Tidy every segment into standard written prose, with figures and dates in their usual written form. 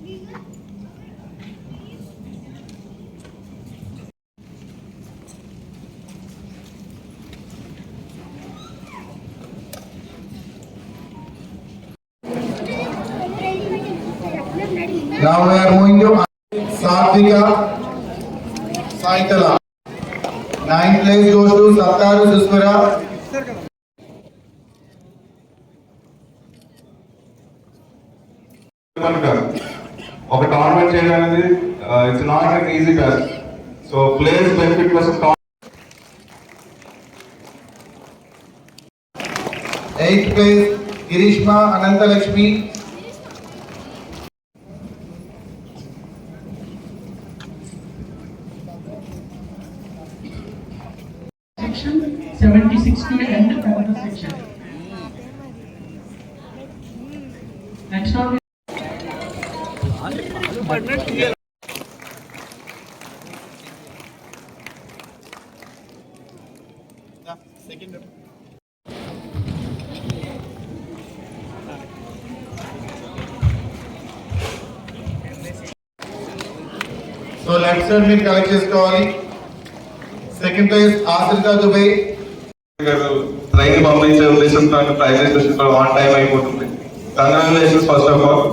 Now we are moving to Satvika Saitala. 9th place goes to Sattaru Susmara. ఒక tournament చేయడం అనేది it's not an easy task. So players benefit కోసం 8th place Girishma Anantalakshmi. Section 76 to end of the section. Next one. So left side మీరు collect చేసుకోవాలి. Second place ఆశ్రిత Dubey. Train పంపించే ఉద్దేశంతో private on time అయిపోతుంది. Congratulations first of all.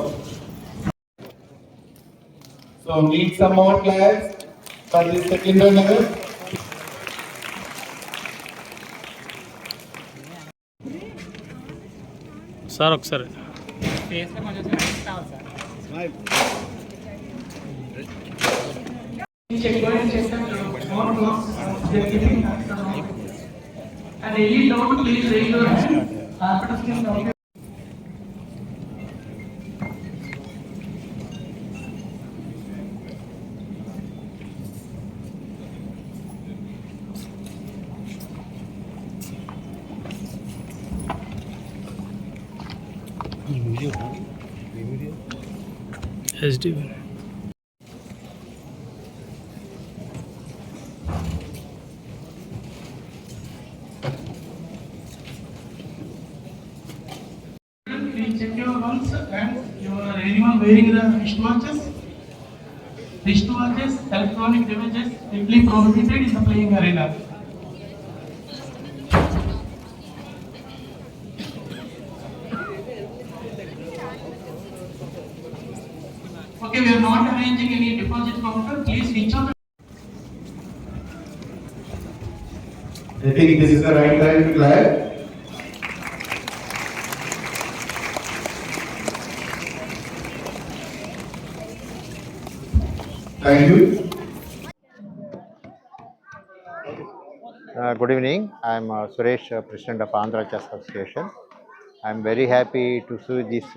So need some more players for this second level. Sir ఒకసారి And any doubt, please raise your hand. SD Please check your ones and anyone wearing the wristwatches. Wristwatches, electronic devices, strictly prohibited in the playing arena. Okay, we are not arranging any deposit counter. Please reach out. I think this is the right time to clap. Thank you. Good evening. I am Suresh, President of Andhra Chess Association. I am very happy to see this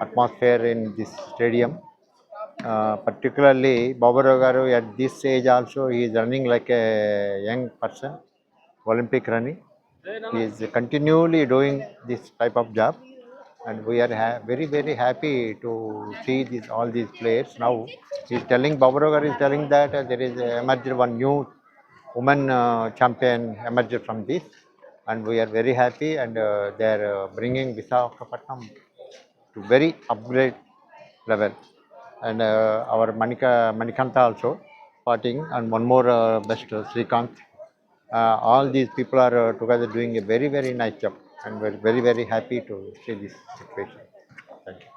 atmosphere in this stadium. Particularly Baburao Garu at this age also he is running like a young person, Olympic running. He is continually doing this type of job, and we are very happy to see all these players. Now he is telling, Baburao Garu is telling that there is emerged one new woman champion emerged from this, and we are very happy, and they are bringing Visakhapatnam to very upgrade level. And our Manikanta also partying, and one more best Srikanth. All these people are together doing a very nice job, and we're very happy to see this situation. Thank you.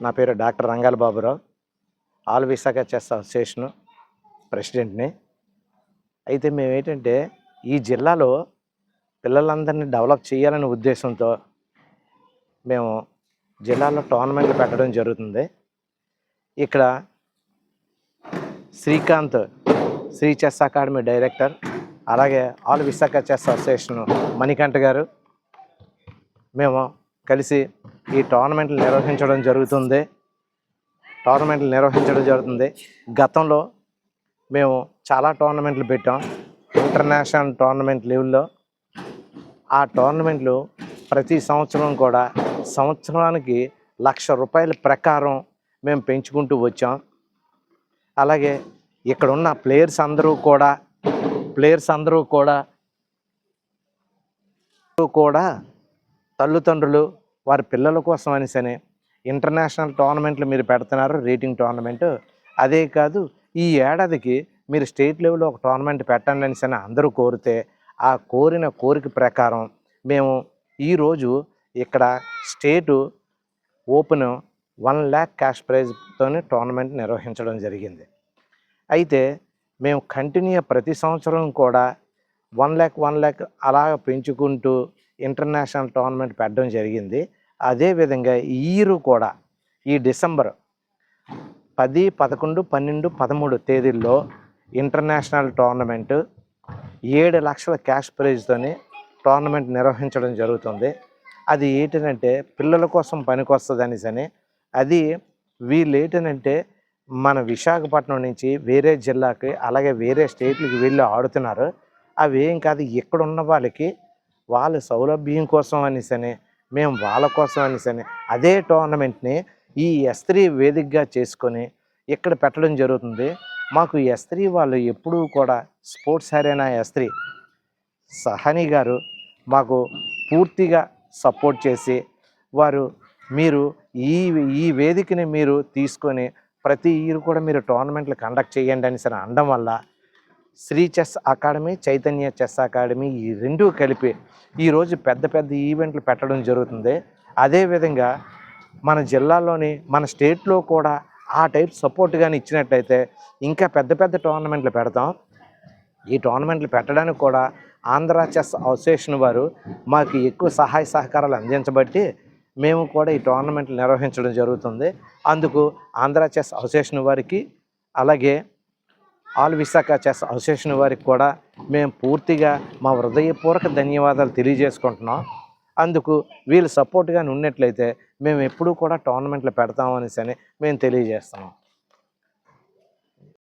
నా పేరు doctor Rangala Baburao, all Visakha chess association ప్రెసిడెంట్ని. అయితే మేము ఏంటంటే ఈ జిల్లాలో పిల్లలందరినీ develop చేయాలనే ఉద్దేశంతో మేము జిల్లాలో టోర్నమెంట్లు పెట్టడం జరుగుతుంది. ఇక్కడ Srikanth Sri chess academy director, అలాగే all Visakha chess association Manikanta గారు, మేము కలిసి ఈ టోర్నమెంట్లు నిర్వహించడం జరుగుతుంది. గతంలో మేము చాలా టోర్నమెంట్లు పెట్టాం, ఇంటర్నేషనల్ టోర్నమెంట్ లెవెల్లో. ఆ టోర్నమెంట్లు ప్రతి సంవత్సరం కూడా సంవత్సరానికి ₹1,00,000 ప్రకారం మేము పెంచుకుంటూ వచ్చాం. అలాగే ఇక్కడ ఉన్న ప్లేయర్స్ అందరూ కూడా తల్లిదండ్రులు వారి పిల్లల కోసం అనేసని ఇంటర్నేషనల్ టోర్నమెంట్లు మీరు పెడుతున్నారు, రేటింగ్ టోర్నమెంటు. అదే కాదు, ఈ ఏడాదికి మీరు స్టేట్ లెవెల్లో ఒక టోర్నమెంట్ పెట్టండి అనేసి అందరూ కోరితే ఆ కోరిన కోరిక ప్రకారం మేము ఈరోజు ఇక్కడ స్టేటు ఓపెన్ 1 lakh క్యాష్ ప్రైజ్తోనే టోర్నమెంట్ నిర్వహించడం జరిగింది. అయితే మేము కంటిన్యూ ప్రతి సంవత్సరం కూడా 1 lakh అలా పెంచుకుంటూ ఇంటర్నేషనల్ టోర్నమెంట్ పెట్టడం జరిగింది. అదేవిధంగా ఈ ఇయర్ కూడా ఈ డిసెంబర్ 10, 11, 12, 13 తేదీల్లో ఇంటర్నేషనల్ టోర్నమెంటు 7 లక్షల క్యాష్ ప్రైజ్తోని టోర్నమెంట్ నిర్వహించడం జరుగుతుంది. అది ఏంటంటే పిల్లల కోసం పనికొస్తుంది అనేసి. అది వీళ్ళు ఏంటంటే మన విశాఖపట్నం నుంచి వేరే జిల్లాకి అలాగే వేరే స్టేట్లకి వెళ్ళి ఆడుతున్నారు. అవి ఏం కాదు, ఇక్కడ ఉన్న వాళ్ళకి వాళ్ళ సౌలభ్యం కోసం అనేసి మేము వాళ్ళ కోసం అనేసి అదే టోర్నమెంట్ని ఈ S3 వేదికగా చేసుకొని ఇక్కడ పెట్టడం జరుగుతుంది. మాకు S3 వాళ్ళు ఎప్పుడూ కూడా స్పోర్ట్స్ అరేనా S3 సహని గారు మాకు పూర్తిగా సపోర్ట్ చేసి వారు మీరు ఈ వేదికని మీరు తీసుకొని ప్రతి ఇయర్ కూడా మీరు టోర్నమెంట్లు కండక్ట్ చేయండి అనేసి అనడం వల్ల Sri chess academy, Chaitanya chess academy ఈ రెండూ కలిపి ఈరోజు పెద్ద పెద్ద ఈవెంట్లు పెట్టడం జరుగుతుంది. అదేవిధంగా మన జిల్లాలోని మన స్టేట్లో కూడా ఆ టైప్ సపోర్ట్ కానీ ఇచ్చినట్లయితే ఇంకా పెద్ద పెద్ద టోర్నమెంట్లు పెడతాం. ఈ టోర్నమెంట్లు పెట్టడానికి కూడా ఆంధ్ర చెస్ అసోసియేషన్ వారు మాకు ఎక్కువ సహాయ సహకారాలు అందించబట్టి మేము కూడా ఈ టోర్నమెంట్లు నిర్వహించడం జరుగుతుంది. అందుకు ఆంధ్ర చెస్ అసోసియేషన్ వారికి అలాగే ఆల్ విశాఖ చెస్ అసోసియేషన్ వారికి కూడా మేము పూర్తిగా మా హృదయపూర్వక ధన్యవాదాలు తెలియజేసుకుంటున్నాం. అందుకు వీళ్ళు సపోర్ట్గా ఉన్నట్లయితే మేము ఎప్పుడూ కూడా టోర్నమెంట్లు పెడతామనేసి మేము తెలియజేస్తున్నాం.